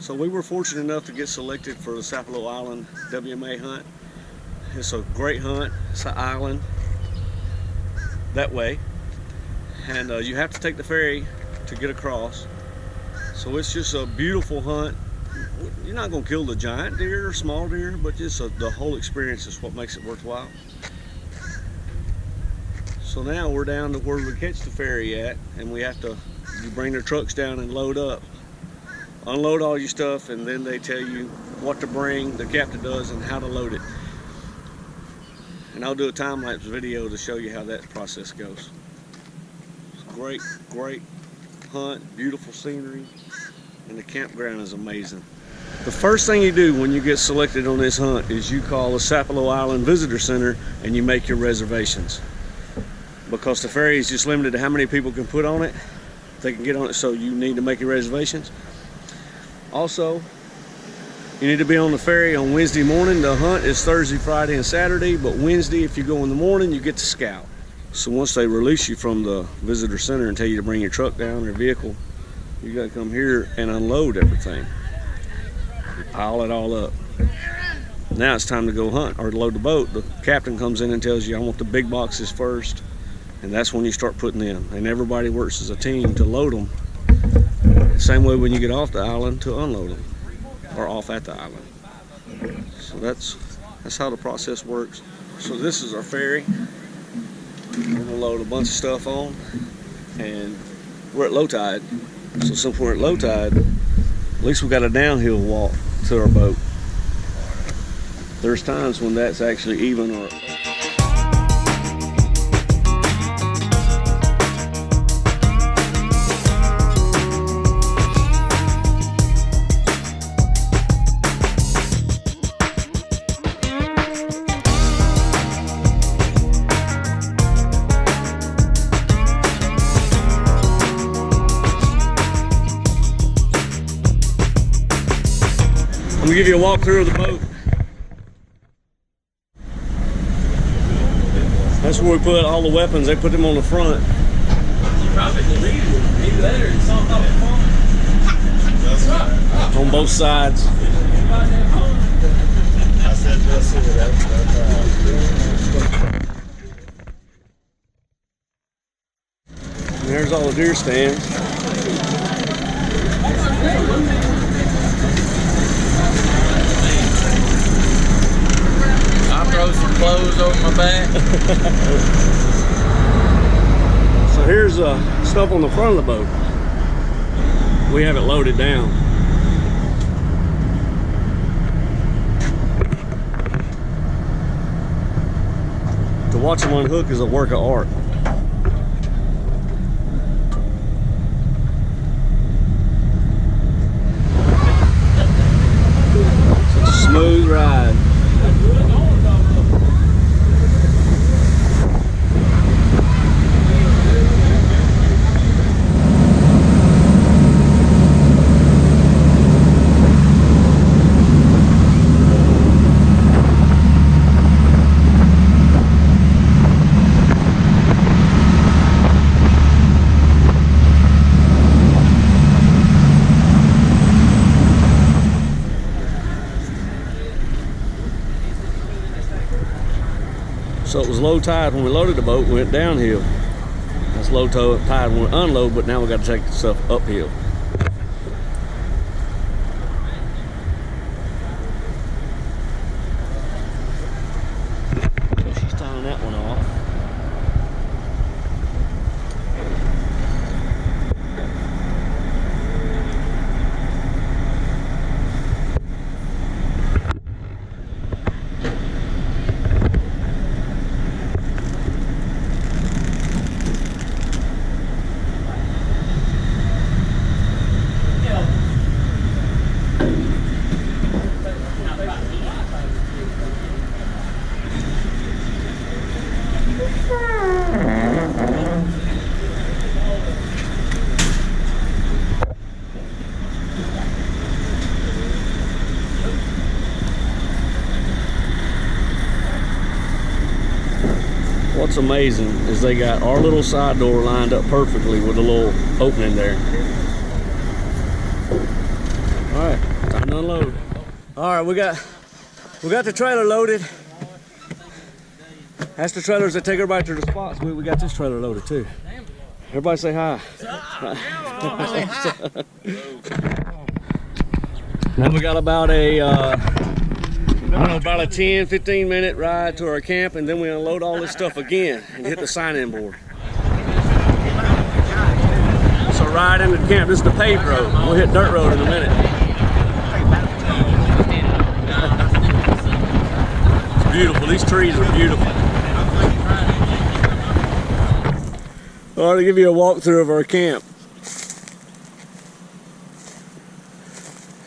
So we were fortunate enough to get selected for the Sapelo Island WMA hunt. It's a great hunt. It's an island that way, and you have to take the ferry to get across. So it's just a beautiful hunt. You're not going to kill the giant deer or small deer, but just the whole experience is what makes it worthwhile. So now we're down to where we catch the ferry at, and we have to, you bring their trucks down and load up. Unload all your stuff, and then they tell you what to bring, the captain does, and how to load it. And I'll do a time-lapse video to show you how that process goes. It's a great, great hunt, beautiful scenery, and the campground is amazing. The first thing you do when you get selected on this hunt is you call the Sapelo Island Visitor Center and you make your reservations. Because the ferry is just limited to how many people can put on it, they can get on it, so you need to make your reservations. Also, you need to be on the ferry on Wednesday morning. The hunt is Thursday, Friday, and Saturday, but Wednesday, if you go in the morning, you get to scout. So once they release you from the visitor center and tell you to bring your truck down or vehicle, you gotta come here and unload everything. You pile it all up. Now it's time to go hunt or load the boat. The captain comes in and tells you, I want the big boxes first, and that's when you start putting them. And everybody works as a team to load them. Same way when you get off the island to unload them, or off at the island. So that's how the process works. So this is our ferry. We're gonna load a bunch of stuff on, and we're at low tide. So since we're at low tide, at least we got a downhill walk to our boat. There's times when that's actually even or I'm gonna give you a walkthrough of the boat. That's where we put all the weapons. They put them on the front. You probably deleted it. Maybe later it's on top of the phone. On both sides. I said just see that. There's all the deer stands. Throw some clothes over my back. So here's stuff on the front of the boat. We have it loaded down. To watch them unhook is a work of art. It's a smooth ride. So it was low tide when we loaded the boat, we went downhill. That's low tide when we unload, but now we got to take the stuff uphill. So she's tying that one off. What's amazing is they got our little side door lined up perfectly with a little opening there. All right. unload. All right, we got the trailer loaded. That's the trailers that take everybody to the spots. We got this trailer loaded too. Everybody say hi. Now we got about a about a 10-15 minute ride to our camp, and then we unload all this stuff again and hit the sign-in board. So ride into the camp. This is the paved road. We'll hit dirt road in a minute. It's beautiful. These trees are beautiful. All right, to give you a walkthrough of our camp.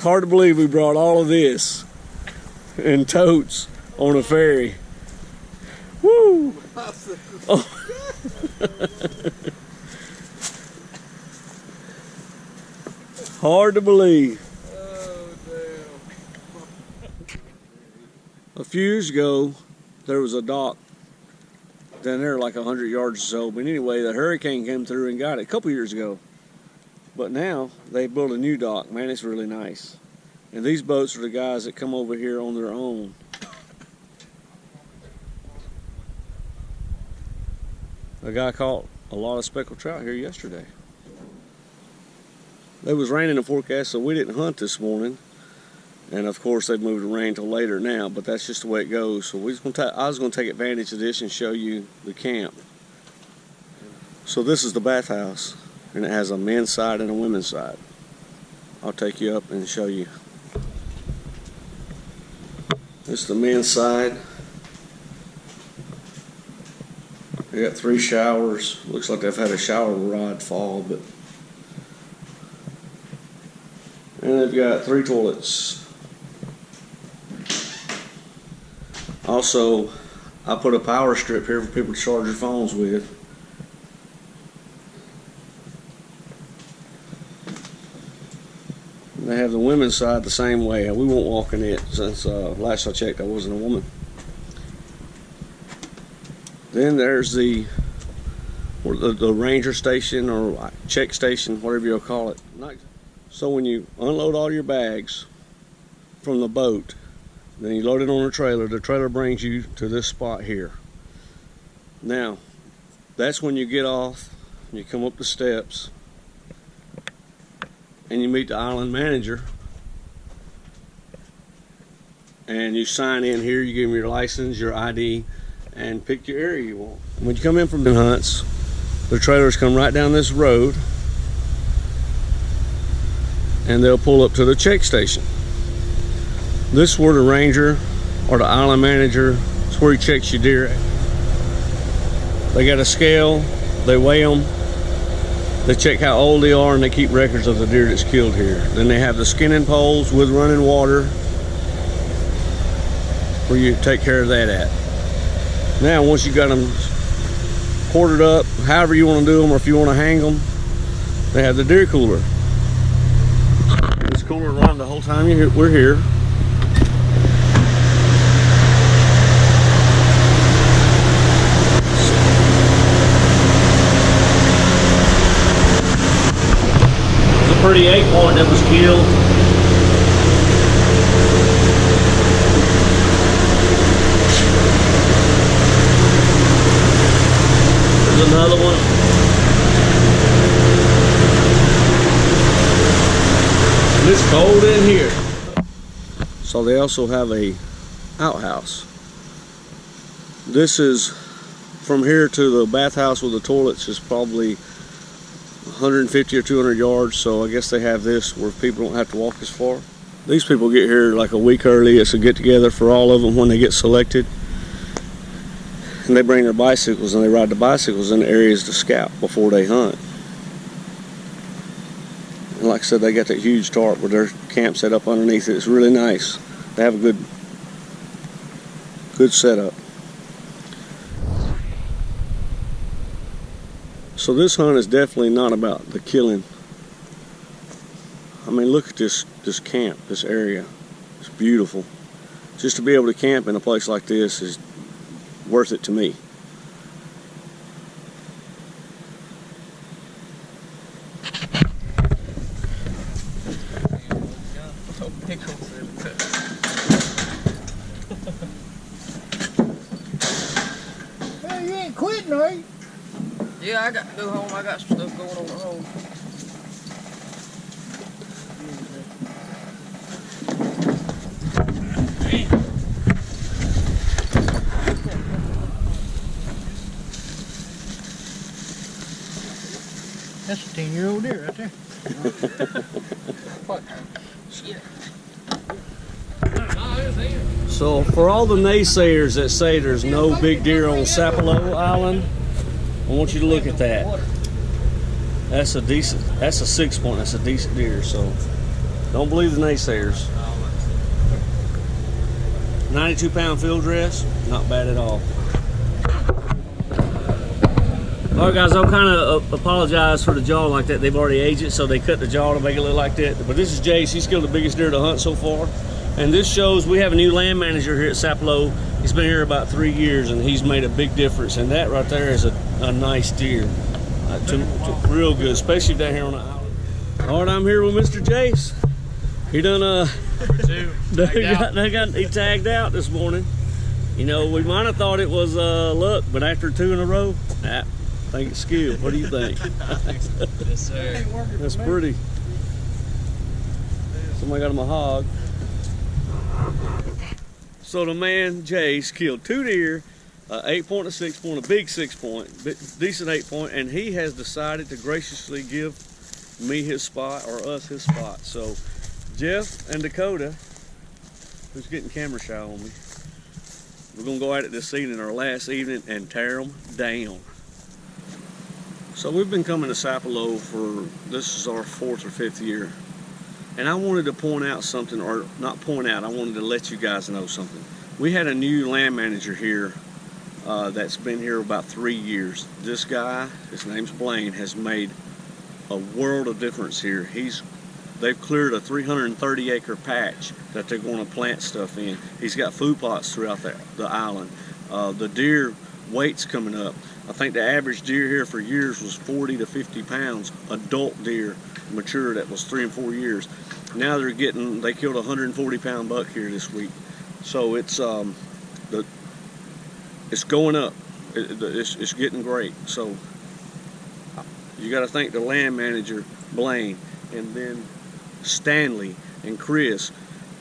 Hard to believe we brought all of this in totes on a ferry. Woo! Oh. Hard to believe. Oh, damn. A few years ago, there was a dock down there like 100 yards or so. But anyway, the hurricane came through and got it a couple years ago. But now they built a new dock. Man, it's really nice. And these boats are the guys that come over here on their own. A guy caught a lot of speckled trout here yesterday. It was raining in the forecast, so we didn't hunt this morning. And of course, they've moved the rain till later now, but that's just the way it goes. So I was going to take advantage of this and show you the camp. So this is the bathhouse, and it has a men's side and a women's side. I'll take you up and show you. This is the men's side. They got 3 showers. Looks like they've had a shower rod fall, but. And they've got 3 toilets. Also, I put a power strip here for people to charge their phones with. They have the women's side the same way. We won't walk in it since last I checked I wasn't a woman. Then there's the ranger station or check station, whatever you'll call it. So when you unload all your bags from the boat, then you load it on a trailer. The trailer brings you to this spot here. Now, that's when you get off, you come up the steps, and you meet the island manager. And you sign in here, you give them your license, your ID, and pick your area you want. When you come in from the hunts, the trailers come right down this road, and they'll pull up to the check station. This is where the ranger or the island manager, it's where he checks your deer at. They got a scale, they weigh them, they check how old they are, and they keep records of the deer that's killed here. Then they have the skinning poles with running water where you take care of that at. Now once you got them quartered up, however you want to do them, or if you want to hang them, they have the deer cooler. This cooler run the whole time we're here. Pretty 8-point that was killed. There's another one. And it's cold in here. So they also have a outhouse. This is from here to the bathhouse with the toilets is probably 150 or 200 yards, so I guess they have this where people don't have to walk as far. These people get here like a week early. It's a get together for all of them when they get selected, and they bring their bicycles and they ride the bicycles in the areas to scout before they hunt. And like I said, they got that huge tarp with their camp set up underneath it. It's really nice. They have a good setup. So this hunt is definitely not about the killing. I mean, look at this camp, this area. It's beautiful. Just to be able to camp in a place like this is worth it to me. Well, you ain't quitting, are you? Yeah, I got to go home. I got some stuff going on at home. That's a 10-year-old deer right there. Shit. So for all the naysayers that say there's no big deer on Sapelo Island, I want you to look at that. That's a 6 point, that's a decent deer, so don't believe the naysayers. 92-pound field dress, not bad at all. All right, guys, I'll kind of apologize for the jaw like that. They've already aged it, so they cut the jaw to make it look like that. But this is Jace. He's killed the biggest deer to hunt so far. And this shows we have a new land manager here at Sapelo. He's been here about 3 years, and he's made a big difference. And that right there is a nice deer. Real good, especially down here on the island. All right, I'm here with Mr. Jace. He done he tagged out this morning. You know, we might have thought it was luck, but after 2 in a row, I think it's skill. What do you think? Yes, sir. That's pretty. Somebody got him a hog. So the man Jace killed 2 deer, 8 point, a 6 point, a big 6 point, decent 8 point, and he has decided to graciously give me his spot, or us his spot. So Jeff and Dakota, who's getting camera shy on me, we're gonna go at it this evening, our last evening, and tear them down. So we've been coming to Sapelo for, this is our 4th or 5th year. And I wanted to point out something, or not point out, I wanted to let you guys know something. We had a new land manager here that's been here about 3 years. This guy, his name's Blaine, has made a world of difference here. They've cleared a 330-acre patch that they're going to plant stuff in. He's got food plots throughout the island. The deer weight's coming up. I think the average deer here for years was 40 to 50 pounds, adult deer, mature, that was 3 and 4 years. Now they killed a 140-pound buck here this week. So it's going up. It's getting great. So you got to thank the land manager, Blaine, and then Stanley and Chris.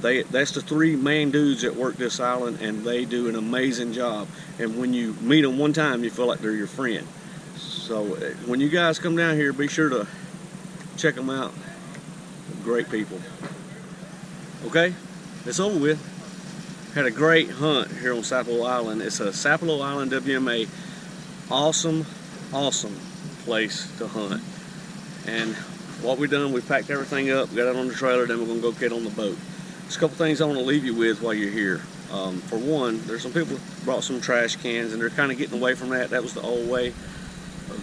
That's the 3 main dudes that work this island, and they do an amazing job. And when you meet them one time, you feel like they're your friend. So when you guys come down here, be sure to check them out. Great people. Okay, it's over with. Had a great hunt here on Sapelo Island. It's a Sapelo Island WMA. Awesome place to hunt. And what we done, we packed everything up, got it on the trailer, then we're gonna go get on the boat. There's a couple things I want to leave you with while you're here. For one, there's some people brought some trash cans, and they're kind of getting away from that. That was the old way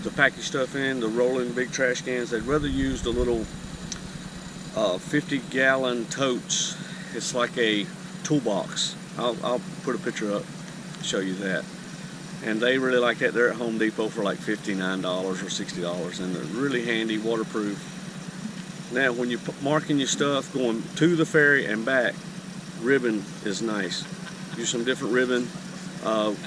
to pack your stuff in, the rolling big trash cans. They'd rather use the little 50-gallon totes. It's like a toolbox. I'll put a picture up to show you that. And they really like that. They're at Home Depot for like $59 or $60, and they're really handy, waterproof. Now, when you're marking your stuff going to the ferry and back, ribbon is nice. Use some different ribbon,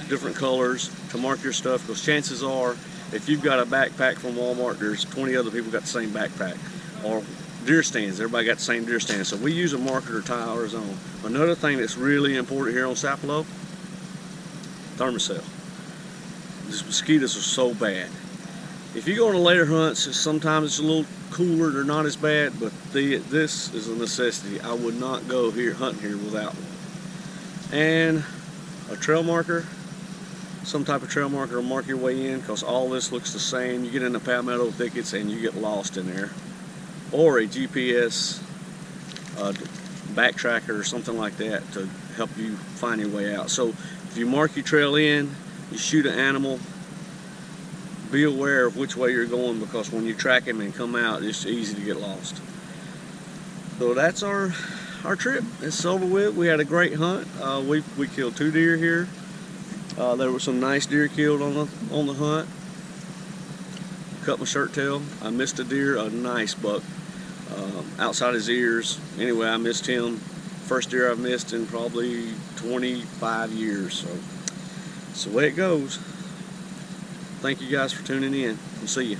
different colors to mark your stuff, because chances are, if you've got a backpack from Walmart, there's 20 other people got the same backpack. Or deer stands, everybody got the same deer stand. So we use a marker to tie ours on. Another thing that's really important here on Sapelo, thermocell. These mosquitoes are so bad. If you go on the later hunts, sometimes it's a little cooler, they're not as bad, but this is a necessity. I would not go hunting here without one. And a trail marker, some type of trail marker to mark your way in, because all this looks the same. You get in the palmetto thickets and you get lost in there. Or a GPS backtracker or something like that to help you find your way out. So if you mark your trail in, you shoot an animal, be aware of which way you're going, because when you track him and come out, it's easy to get lost. So that's our trip. It's over with. We had a great hunt. We killed 2 deer here. There were some nice deer killed on the hunt. Cut my shirt tail. I missed a deer, a nice buck. outside his ears. Anyway, I missed him. First deer I've missed in probably 25 years. So it's the way it goes. Thank you guys for tuning in. We'll see you.